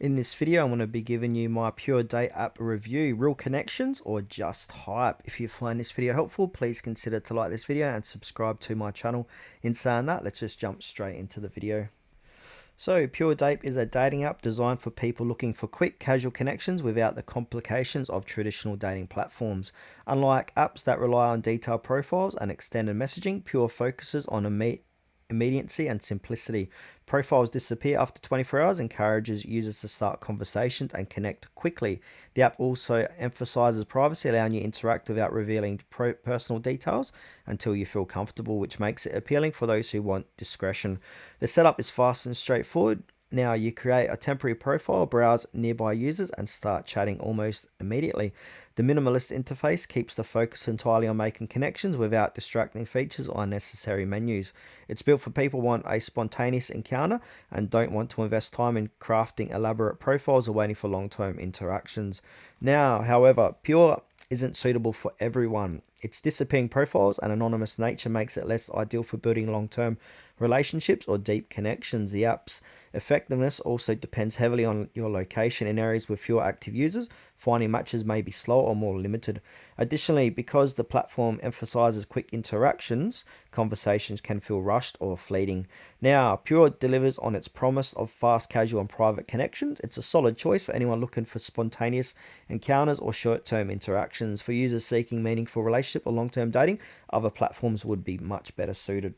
In this video, I'm going to be giving you my Pure Date app review, real connections or just hype. If you find this video helpful, please consider to like this video and subscribe to my channel. In saying that, let's just jump straight into the video. So Pure Date is a dating app designed for people looking for quick, casual connections without the complications of traditional dating platforms. Unlike apps that rely on detailed profiles and extended messaging, Pure focuses on immediacy and simplicity. Profiles disappear after 24 hours, encourages users to start conversations and connect quickly. The app also emphasizes privacy, allowing you to interact without revealing personal details until you feel comfortable, which makes it appealing for those who want discretion. The setup is fast and straightforward. Now you create a temporary profile, browse nearby users, and start chatting almost immediately. The minimalist interface keeps the focus entirely on making connections without distracting features or unnecessary menus. It's built for people who want a spontaneous encounter and don't want to invest time in crafting elaborate profiles or waiting for long-term interactions. Now, however, Pure isn't suitable for everyone. Its disappearing profiles and anonymous nature makes it less ideal for building long-term relationships or deep connections. The app's effectiveness also depends heavily on your location. In areas with fewer active users, finding matches may be slow or more limited. Additionally, because the platform emphasizes quick interactions, conversations can feel rushed or fleeting. Now, Pure delivers on its promise of fast, casual, and private connections. It's a solid choice for anyone looking for spontaneous encounters or short-term interactions. For users seeking meaningful relationship or long-term dating, other platforms would be much better suited.